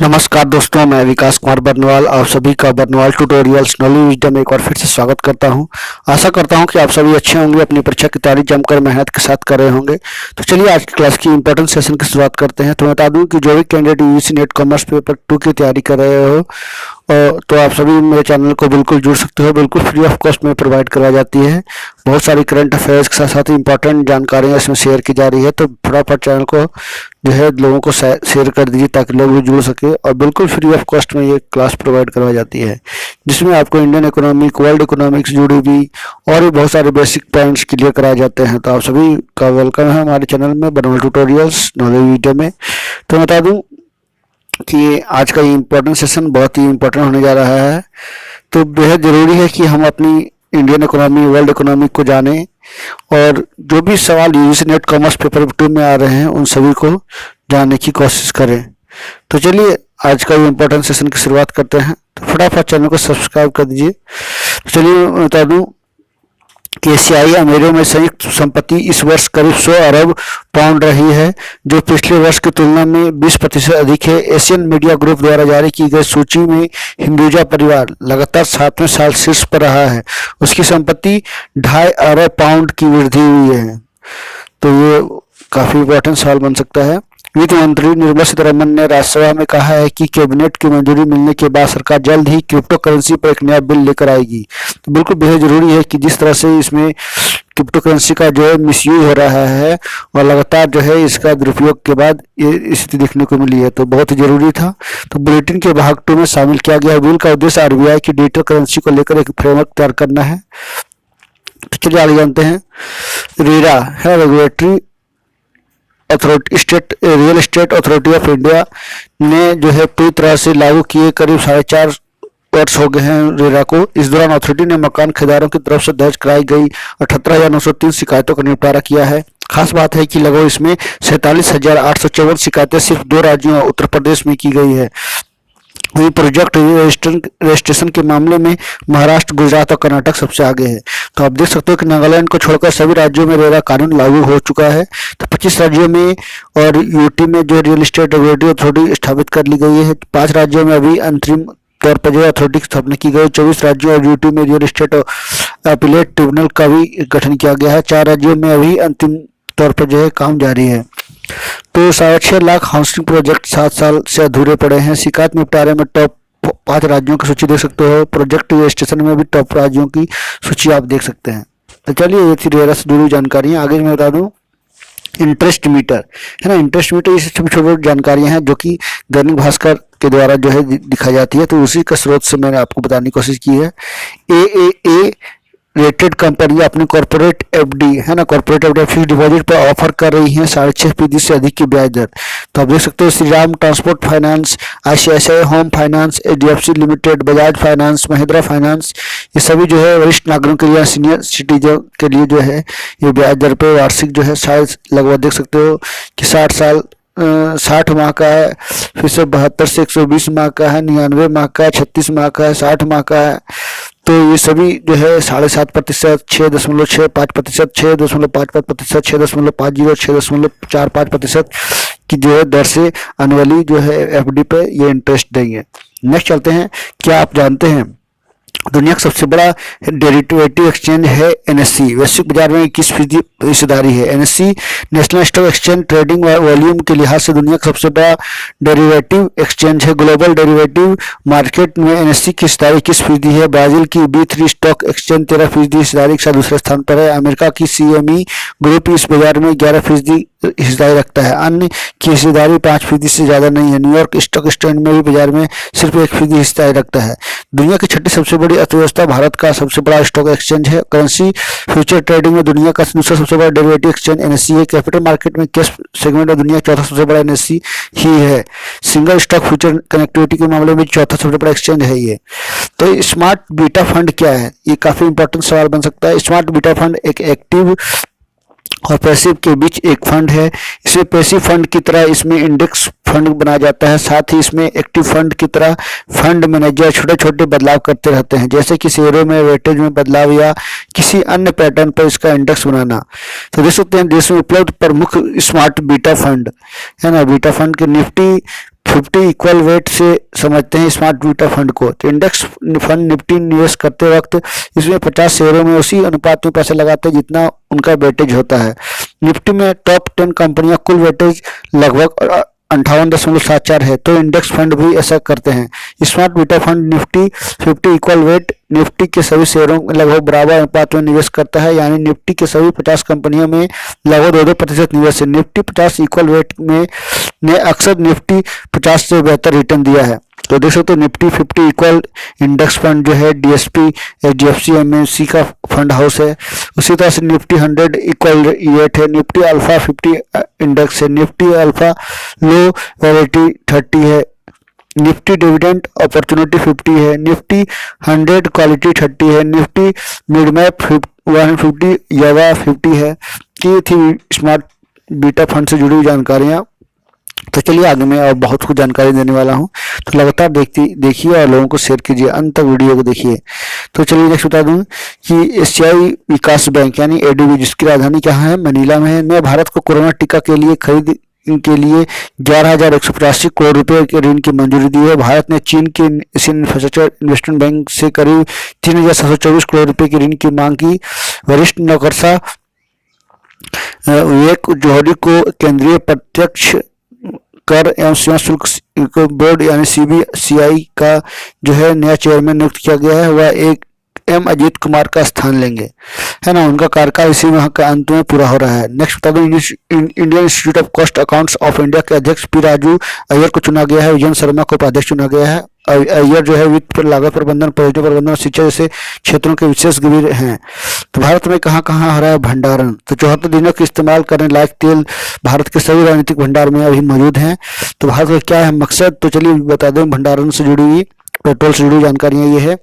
नमस्कार दोस्तों, मैं विकास कुमार बर्नवाल आप सभी का बर्नवाल ट्यूटोरियल्स नॉलेज विजडम में एक बार फिर से स्वागत करता हूं। आशा करता हूं कि आप सभी अच्छे होंगे, अपनी परीक्षा की तैयारी जमकर मेहनत के साथ कर रहे होंगे। तो चलिए आज की क्लास की इंपॉर्टेंट सेशन की शुरुआत करते हैं। तो बता दूं कि जो भी candidate UGC net commerce paper 2 की तैयारी कर रहे हो तो आप सभी मेरे चैनल को बिल्कुल जुड़ सकते हो। बिल्कुल फ्री ऑफ कॉस्ट में प्रोवाइड करवाई जाती है। बहुत सारी करंट अफेयर्स के साथ साथ इंपॉर्टेंट जानकारियाँ इसमें शेयर की जा रही है। तो फटाफट चैनल को जो है लोगों को शेयर कर दीजिए ताकि लोग भी जुड़ सके। और बिल्कुल फ्री ऑफ कॉस्ट में ये क्लास प्रोवाइड करवाई जाती है, जिसमें आपको इंडियन इकोनॉमिक, वर्ल्ड इकोनॉमिक्स जुड़ी हुई और भी बहुत सारे बेसिक पॉइंट्स क्लियर कराए जाते हैं। तो आप सभी का वेलकम है हमारे चैनल में बर्नवाल ट्यूटोरियल्स नॉलेज वीडियो में। तो बता दूं कि आज का ये इम्पोर्टेंट सेशन बहुत ही इम्पोर्टेंट होने जा रहा है। तो बेहद ज़रूरी है कि हम अपनी इंडियन इकोनॉमी, वर्ल्ड इकोनॉमी को जानें और जो भी सवाल यूजीसी नेट कॉमर्स पेपर 2 में आ रहे हैं उन सभी को जानने की कोशिश करें। तो चलिए आज का ये इम्पोर्टेंट सेशन की शुरुआत करते हैं। तो फटाफट चैनल को सब्सक्राइब कर दीजिए। तो चलिए बता दूं कि एशियाई अमीरों में संयुक्त संपत्ति इस वर्ष करीब 100 अरब पाउंड रही है, जो पिछले वर्ष की तुलना में 20% अधिक है। एशियन मीडिया ग्रुप द्वारा जारी की गई सूची में हिंदुजा परिवार लगातार 7वें साल शीर्ष पर रहा है। उसकी संपत्ति 2.5 अरब पाउंड की वृद्धि हुई है। तो ये काफी इम्पोर्टेंट सवाल बन सकता है। वित्त मंत्री निर्मला सीतारमण ने राज्यसभा में कहा है कि कैबिनेट की मंजूरी मिलने के बाद सरकार जल्द ही क्रिप्टो करेंसी पर एक नया बिल लेकर आएगी। तो बिल्कुल बेहद जरूरी है कि जिस तरह से इसमें क्रिप्टो करेंसी का जो है मिसयूज हो रहा है और लगातार जो है इसका दुरुपयोग के बाद ये स्थिति देखने को मिली है, तो बहुत ही जरूरी था। तो बुलेटिन के भाग 2 में शामिल किया गया बिल का उद्देश्य आरबीआई की डिजिटल करेंसी को लेकर एक फ्रेमवर्क तैयार करना है। तो चलिए आगे जानते हैं। रेरा है regulatory authority, state real estate authority of India ने जो है पूरी तरह से लागू किए करीब 4.5 वर्ष हो गए हैं रेरा को। इस दौरान अथॉरिटी ने मकान खरीदारों की तरफ से दर्ज कराई गई 78,903 शिकायतों का निपटारा किया है। खास बात है कि लगभग इसमें 47,854 शिकायतें सिर्फ 2 राज्यों उत्तर प्रदेश में की गई है। वही प्रोजेक्ट रजिस्ट्रेशन के मामले में महाराष्ट्र, गुजरात और कर्नाटक सबसे आगे है। तो आप देख सकते हो कि नागालैंड को छोड़कर सभी राज्यों में रेरा कानून लागू हो चुका है। तो 25 राज्यों में और यूटी में जो रियल एस्टेट रेगुलेटरी अथॉरिटी स्थापित कर ली गई है। 5 राज्यों में अभी अंतरिम तौर पर जो अथॉरिटी की स्थापना की गई। 24 राज्यों और यूटी में रियल एस्टेट अपीलेट ट्रिब्यूनल का भी गठन किया गया है। 4 राज्यों में अभी अंतिम तौर पर जो है काम जारी है। तो 6.5 लाख हाउसिंग प्रोजेक्ट 7 साल से अधूरे पड़े हैं। शिकायत निपटारे में टॉप 5 राज्यों की सूची देख सकते हो। प्रोजेक्ट रजिस्ट्रेशन में भी टॉप राज्यों की सूची आप देख सकते हैं। तो चलिए ये थी रेरा से जुड़ी जानकारी। आगे मैं बता दूं इंटरेस्ट मीटर है ना। इंटरेस्ट मीटर ये छोटी छोटी जानकारियां हैं जो कि दैनिक भास्कर के द्वारा जो है दिखाई जाती है। तो उसी का स्रोत से मैंने आपको बताने की कोशिश की है। ए रेटेड कंपनी अपनी कॉर्पोरेट एफडी है ना, कॉर्पोरेट एफडी फिक्स डिपॉजिट पर ऑफर कर रही है 6.5% से अधिक की ब्याज दर। तो आप देख सकते हो Shriram transport finance, ICICI home finance, HDFC limited, Bajaj finance, Mahindra finance, ये सभी जो है वरिष्ठ नागरिकों के लिए, सीनियर सिटीजन के लिए जो है ये ब्याज दर पे वार्षिक जो है शायद लगभग देख सकते हो कि 60 माह का है, फिर से 72 से 120 माह का है, 99 माह का है, 36 माह का है, 60 माह का है। तो ये सभी जो है 7.5%, 6.65%, 6.55%, 6.50, 6.45% की जो है दर से एनुअली जो है एफडी पे ये इंटरेस्ट देंगे। नेक्स्ट चलते हैं। क्या आप जानते हैं दुनिया का सबसे बड़ा डेरिवेटिव एक्सचेंज है एनएससी। वैश्विक बाजार में 21% हिस्सेदारी है। NSC national stock exchange trading volume के लिहाज से दुनिया का सबसे बड़ा डेरिवेटिव एक्सचेंज है। ग्लोबल डेरिवेटिव मार्केट में एनएससी की हिस्सेदारी 21% है। ब्राजील की B3 स्टॉक एक्सचेंज 13% हिस्सेदारी के साथ दूसरे स्थान पर है। अमेरिका की CME ग्रुप इस बाजार में 11% हिस्सेदारी रखता है। अन्य की हिस्सेदारी 5% से ज्यादा नहीं है। न्यूयॉर्क स्टॉक एक्सचेंज में भी बाजार में सिर्फ 1% हिस्सेदारी रखता है। दुनिया की 6ठी सबसे बड़ी अर्थव्यवस्था भारत का सबसे बड़ा स्टॉक एक्सचेंज है। करेंसी फ्यूचर ट्रेडिंग में दुनिया का दूसरा सबसे बड़ा डेरिवेटिव एक्सचेंज एनएससी है। कैपिटल मार्केट में कैश सेगमेंट में दुनिया का 4था सबसे बड़ा एनएससी ही है। सिंगल स्टॉक फ्यूचर कनेक्टिविटी के मामले में 4था सबसे बड़ा एक्सचेंज है ये। तो स्मार्ट बीटा फंड क्या है, ये काफी इंपॉर्टेंट सवाल बन सकता है। स्मार्ट बीटा फंड एक एक्टिव और पैसिव के बीच एक फंड है। इसमें पैसिव फंड की तरह इसमें इंडेक्स फंड बनाया जाता है। साथ ही इसमें एक्टिव फंड की तरह फंड मैनेजर छोटे छोटे बदलाव करते रहते हैं, जैसे कि शेयरों में वेटेज में बदलाव या किसी अन्य पैटर्न पर इसका इंडेक्स बनाना। तो देख सकते हैं देश में उपलब्ध प्रमुख स्मार्ट बीटा फंड है ना। बीटा फंड के निफ्टी 50 इक्वल वेट से समझते हैं स्मार्ट बीटा फंड को। तो इंडेक्स फंड निफ्टी निवेश करते वक्त इसमें 50 शेयरों में उसी अनुपात में पैसा लगाते हैं जितना उनका वेटेज होता है। निफ्टी में टॉप 10 कंपनियां कुल वेटेज लगभग 58.74 है, तो इंडेक्स फंड भी ऐसा करते हैं। Smart beta fund Nifty 50 equal weight Nifty के सभी शेयरों में लगभग बराबर अनुपात में निवेश करता है, यानी निफ्टी के सभी 50 कंपनियों में लगभग 2-2% निवेश है। निफ्टी 50 इक्वल वेट में ने अक्सर निफ्टी 50 से बेहतर रिटर्न दिया है। तो देख सकते हो निफ्टी 50 इक्वल इंडेक्स फंड जो है डीएसपी एचडीएफसी एमएनसी का फंड हाउस है। उसी तरह से निफ्टी 100 इक्वल वेट है। निफ्टी अल्फा 50 इंडेक्स है। निफ्टी अल्फा लो वैरायटी 30 है। निफ्टी डिविडेंड अपॉर्चुनिटी 50 है। निफ्टी 100 क्वालिटी 30 है। निफ्टी मिड मैप 150 यावा 50 है। ये थी स्मार्ट बीटा फंड से जुड़ी हुई जानकारियाँ। तो चलिए आगे मैं और बहुत कुछ जानकारी देने वाला हूं, तो लगातार देखिए और लोगों को शेयर कीजिए, अंत तक वीडियो को देखिए। तो चलिए नेक्स्ट बता दूं कि एशियाई विकास बैंक यानी एडीबी, जिसकी राजधानी कहाँ है, मनीला में है, ने भारत को कोरोना टीका के लिए खरीद के लिए 11,185 करोड़ रुपए के ऋण की मंजूरी दी है। भारत ने चीन के एशियन इंफ्रास्ट्रक्चर इन्वेस्टमेंट बैंक से करीब 3,724 करोड़ रुपए की ऋण की मांग की। वरिष्ठ नौकरशाह विवेक जोहरी को केंद्रीय प्रत्यक्ष कर एवं सीमा शुल्क बोर्ड यानी सीबीसीआई का जो है नया चेयरमैन नियुक्त किया गया है। वह एक अजीत कुमार का स्थान लेंगे, है ना। उनका कार्यकाल इसी माह के अंत में पूरा हो रहा है। नेक्स्ट बता दूं Indian institute of cost accounts of India के अध्यक्ष पी राजू अय्यर को चुना गया है। विजय शर्मा को उपाध्यक्ष चुना गया है। अय्यर जो है वित्त पर लागत प्रबंधन, परियोजना प्रबंधन और शिक्षा जैसे क्षेत्रों के विशेष गंभीर हैं। तो भारत में कहाँ कहाँ हो रहा है भंडारण, तो 74 दिनों के इस्तेमाल करने लायक तेल भारत के सभी राजनीतिक भंडार में अभी मौजूद हैं। तो भारत का क्या है मकसद, तो चलिए बता दें। भंडारण से जुड़ी हुई, पेट्रोल से जुड़ी हुई जानकारियाँ ये है।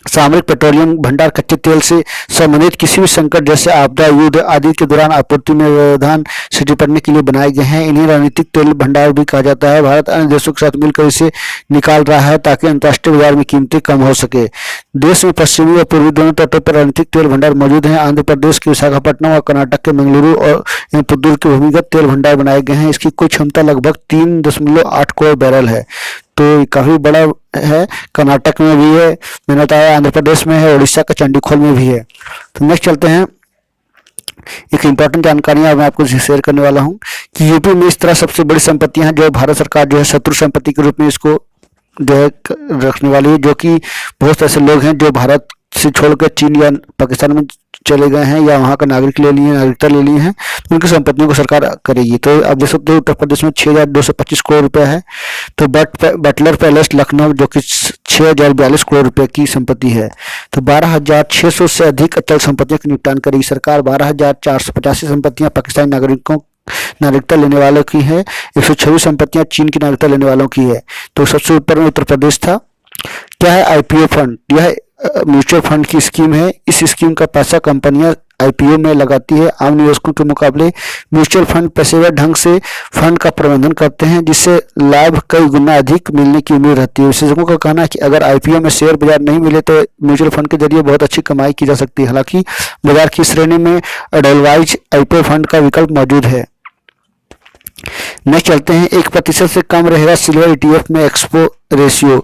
सामरिक पेट्रोलियम भंडार कच्चे तेल से संबंधित किसी भी संकट जैसे आपदा, युद्ध आदि के दौरान आपूर्ति में व्यवधान से निपटने के लिए बनाए गए हैं। इन्हें रणनीतिक तेल भंडार भी कहा जाता है। भारत अन्य देशों के साथ मिलकर इसे निकाल रहा है ताकि अंतर्राष्ट्रीय बाजार में कीमतें कम हो सके। देश में पश्चिमी और पूर्वी दोनों तटों पर रणनीतिक तेल भंडार मौजूद हैं। आंध्र प्रदेश के विशाखापट्टनम और कर्नाटक के मंगलुरु और पुदुर के भूमिगत तेल भंडार बनाए गए हैं। इसकी कुल क्षमता लगभग 3.8 करोड़ बैरल है, तो काफी बड़ा है। कर्नाटक में भी है, मैंने बताया, आंध्र प्रदेश में है, उड़ीसा का चंडीखोल में भी है। तो नेक्स्ट चलते हैं, एक इंपॉर्टेंट जानकारियां मैं आपको शेयर करने वाला हूं कि यूपी में इस तरह सबसे बड़ी संपत्तियां हैं जो भारत सरकार जो है शत्रु संपत्ति के रूप में इसको जो है रखने वाली है, जो कि बहुत ऐसे लोग हैं जो भारत से छोड़कर चीन या पाकिस्तान में चले गए हैं या वहां का नागरिकता ले लिए हैं, तो उनकी संपत्तियों को सरकार करेगी। तो आप देख सकते हो उत्तर प्रदेश में 6,225 करोड़ रुपए है। तो बटलर पैलेस लखनऊ जो कि 6,042 करोड़ रुपए की संपत्ति है। तो 12,600 से अधिक अचल संपत्तियों का निपटान करेगी सरकार। 12,485 संपत्तियां पाकिस्तानी नागरिकता लेने वालों की है। 126 संपत्तियां चीन की नागरिकता लेने वालों की है। तो सबसे ऊपर में उत्तर प्रदेश था। क्या है आईपीओ फंड, यह म्यूचुअल फंड की स्कीम है। इस स्कीम का पैसा कंपनियां आईपीओ में लगाती है। आम निवेशकों के मुकाबले म्यूचुअल फंड पेशेवर ढंग से फंड का प्रबंधन करते हैं, जिससे लाभ कई गुना अधिक मिलने की उम्मीद रहती है। विशेषज्ञों का कहना है कि अगर आईपीओ में शेयर बाजार नहीं मिले तो म्यूचुअल फंड के जरिए बहुत अच्छी कमाई की जा सकती है। हालांकि बाजार की श्रेणी में एडलवाइज आईपीओ फंड का विकल्प मौजूद है। नेक्स्ट चलते हैं, 1% से कम रहेगा सिल्वर ईटीएफ में एक्सपो रेशियो।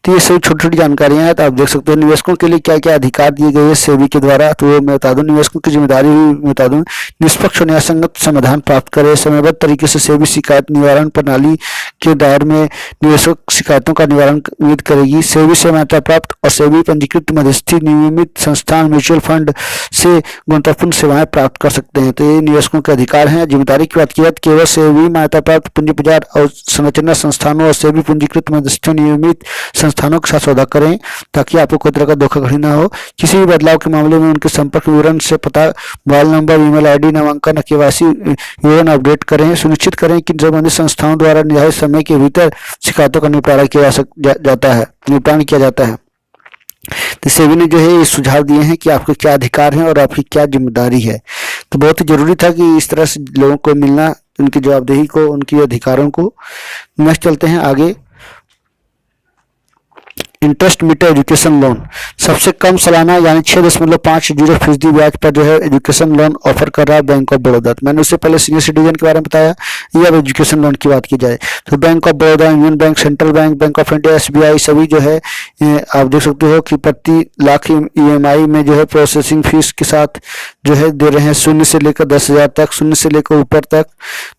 तो ये सभी छोटी छोटी जानकारियां हैं। तो आप देख सकते हो निवेशकों के लिए क्या क्या अधिकार दिए गए हैं सेबी के द्वारा। तो मैं बता दूं, निवेशकों की जिम्मेदारी मैं बता दूं, निष्पक्ष और न्यायसंगत समाधान प्राप्त करे, समयबद्ध तरीके से सेबी शिकायत निवारण प्रणाली के दायरे में निवेशक शिकायतों का निवारण उम्मीद करेगी। सेबी से मान्यता प्राप्त और सेबी पंजीकृत मध्यस्थी नियमित संस्थान म्यूचुअल फंड से गुणवत्तापूर्ण सेवाएं प्राप्त कर सकते हैं। तो ये निवेशकों के अधिकार हैं। जिम्मेदारी की बात की जाए, केवल सेबी मान्यता प्राप्त पूंजी बाजार और संरचना संस्थानों और सेबी पंजीकृत मध्यस्थों नियमित संस्थानों के साथ सौदा करें ताकि आपको कोई तरह का धोखाधड़ी ना हो। किसी भी बदलाव के मामले में उनके संपर्क विवरण से पता, मोबाइल नंबर, ईमेल आईडी, नामांकन, केवाईसी विवरण अपडेट करें। सुनिश्चित करें कि संबंधित संस्थाओं द्वारा निर्धारित समय के भीतर शिकायतों का निपटान किया जाता है। तो सेबी ने जो है ये सुझाव दिए हैं कि आपके क्या अधिकार हैं और आपकी क्या जिम्मेदारी है। तो बहुत ही जरूरी था कि इस तरह से लोगों को मिलना, उनकी जवाबदेही को, उनके अधिकारों को। नेक्स्ट चलते हैं आगे। इंटरेस्ट मीटर एजुकेशन लोन सबसे कम सालाना यानी 6.50% ब्याज पर जो है एजुकेशन लोन ऑफर कर रहा है बैंक ऑफ बड़ौदा। मैंने उससे पहले सीनियर सिटीजन के बारे में बताया, ये अब एजुकेशन लोन की बात की जाए तो bank of Baroda, union bank, central bank, bank of India, SBI सभी जो है आप देख सकते हो कि प्रति लाख EMI में जो है प्रोसेसिंग फीस के साथ जो है दे रहे हैं 0 से लेकर 10,000 तक, 0 से लेकर ऊपर तक।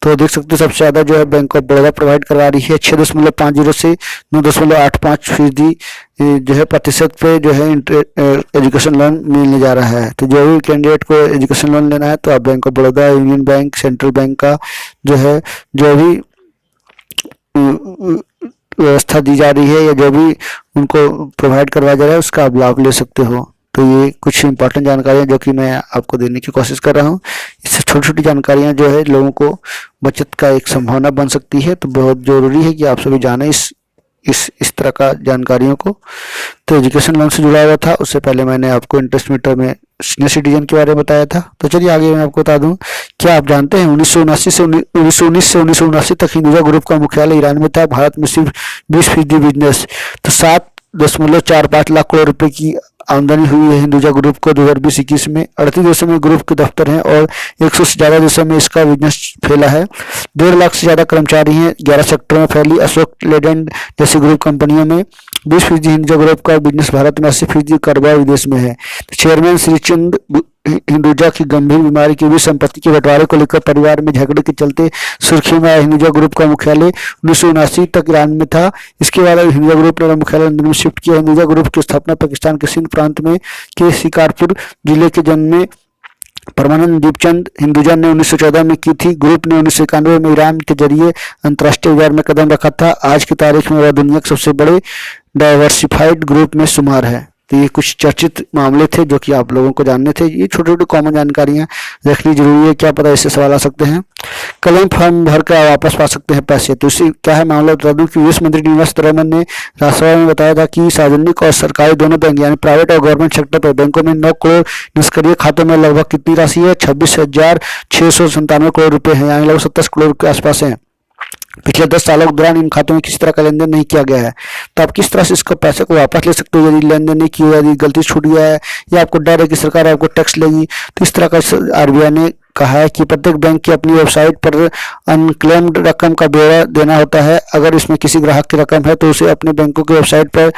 तो देख सकते हो सबसे ज़्यादा जो है बैंक ऑफ बड़ौदा प्रोवाइड करवा रही है। 6.50 से 9.85% जो है प्रतिशत पे जो है एजुकेशन लोन मिलने जा रहा है। तो जो भी कैंडिडेट को एजुकेशन लोन लेना है तो आप bank of Baroda, union bank, central bank का जो है जो भी व्यवस्था दी जा रही है या जो भी उनको प्रोवाइड करवाया जा रहा है उसका आप लाभ ले सकते हो। तो ये कुछ इंपॉर्टेंट जानकारियां जो कि मैं आपको देने की कोशिश कर रहा हूँ। इससे छोटी छोटी जानकारियां जो है लोगों को बचत का एक संभावना बन सकती है, तो बहुत ज़रूरी है कि आप सभी जानें इस तरह का जानकारियों को। तो एजुकेशन लोन से जुड़ा हुआ था, उससे पहले मैंने आपको इंटरेस्ट मीटर में सीनियर सिटीजन के बारे में बताया था। तो चलिए आगे मैं आपको बता दूं, क्या आप जानते हैं 1919 से 1979 तक हिंदुजा ग्रुप का मुख्यालय ईरान में था। भारत में सिर्फ 20% बिजनेस, तो 7.45 लाख करोड़ रुपए की आमदनी हुई है हिंदुजा ग्रुप को 2020-21 में। 38 देशों में ग्रुप के दफ्तर हैं और 100 से ज़्यादा देशों में इसका बिजनेस फैला है। 1.5 लाख से ज़्यादा कर्मचारी हैं, 11 सेक्टरों में फैली। अशोक लेलैंड जैसी ग्रुप कंपनियों में 20% हिंदुजा ग्रुप का बिजनेस भारत में, 80% कारोबार विदेश में है। चेयरमैन श्रीचंद हिंदुजा की गंभीर बीमारी की भी संपत्ति के बंटवारे को लेकर परिवार में झगड़े के चलते सुर्खी में आया। हिंदुजा ग्रुप का मुख्यालय 1979 तक ईरान में था। इसके बाद हिंदुजा ग्रुप ने मुख्यालय लंदन में शिफ्ट किया। हिंदुजा ग्रुप की स्थापना पाकिस्तान के सिंध प्रांत में के शिकारपुर जिले के जन्म में परमानंद दीपचंद हिंदुजा ने 1914 में की थी। ग्रुप ने 1991 में ईरान के जरिए अंतर्राष्ट्रीय बाजार में कदम रखा था। आज की तारीख में वह दुनिया के सबसे बड़े डाइवर्सिफाइड ग्रुप में शुमार है। तो ये कुछ चर्चित मामले थे जो कि आप लोगों को जानने थे। ये छोटी छोटी कॉमन जानकारियां रखनी जरूरी है, क्या पता इससे सवाल आ सकते हैं। क्लेम फॉर्म भर कर वापस पा सकते हैं पैसे। तो इसी क्या है मामला, बता दूं कि विदेश मंत्री निर्मला सीतारमण ने राज्यसभा में बताया था कि सार्वजनिक और सरकारी दोनों बैंक यानी प्राइवेट और गवर्नमेंट सेक्टर पर बैंकों में 9 करोड़ निष्क्रिय खातों में लगभग कितनी राशि है, 26,697 करोड़ रुपए है, यानी लगभग 27 करोड़ के आसपास है। पिछले 10 सालों के दौरान इन खातों में किसी तरह का लेन देन नहीं किया गया है। तो आप किस तरह से इसको पैसे को वापस ले सकते हो यदि लेन देन नहीं किया, यदि गलती छूट गया है या आपको डर है कि सरकार आपको टैक्स लेगी। तो इस तरह का RBI ने कहा है कि प्रत्येक बैंक की अपनी वेबसाइट पर अनक्लेम्ड रकम का ब्यौरा देना होता है। अगर इसमें किसी ग्राहक की रकम है तो उसे अपने बैंकों की वेबसाइट पर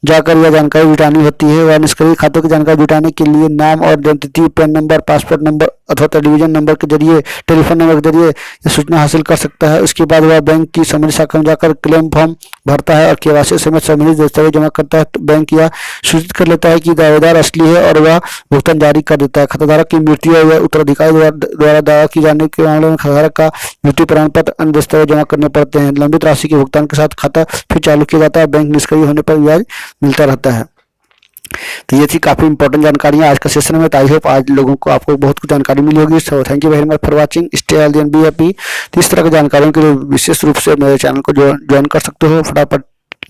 जाकर यह जानकारी जुटानी होती है। वह निष्क्रिय खातों की जानकारी जुटाने के लिए नाम और जन्मतिथि, पैन नंबर, पासपोर्ट नंबर अथवा टेलीविजन नंबर के जरिए, टेलीफोन नंबर के जरिए यह सूचना हासिल कर सकता है। उसके बाद वह बैंक की संबंधित शाखा में जाकर क्लेम फॉर्म भरता है और KYC समेत संबंधित दस्तावेज जमा करता है। तो बैंक यह सूचित कर लेता है कि दावेदार असली है और वह भुगतान जारी कर देता है। खाताधारक की मृत्यु या उत्तराधिकारी द्वारा दावा की जाने के मामले में खाताधारक का मृत्यु प्रमाण पत्र, अन्य दस्तावेज जमा करने पड़ते हैं। लंबित राशि के भुगतान के साथ खाता फिर चालू किया जाता है। बैंक निष्क्रिय होने पर ब्याज मिलता रहता है। तो ये थी काफी इंपॉर्टेंट जानकारियां आज का सेशन में। आई होप आज लोगों को आपको बहुत कुछ जानकारी मिली होगी। So thank you very much for watching, stay healthy and be happy. तो इस तरह की जानकारियों के लिए विशेष रूप से मेरे चैनल को ज्वाइन कर सकते हो, फटाफट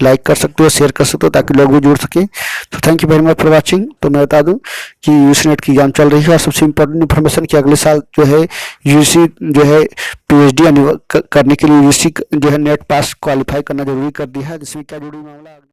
लाइक कर सकते हो, शेयर कर सकते हो ताकि लोग भी जुड़ सके। तो thank you very much for watching. तो मैं बता दूं कि UGC नेट की एग्जाम चल रही है और सबसे इंपॉर्टेंट इन्फॉर्मेशन कि अगले साल जो है UGC जो है PhD करने के लिए UGC जो है नेट पास क्वालिफाई करना जरूरी कर दिया है, जिसमें क्या जरूरी मामला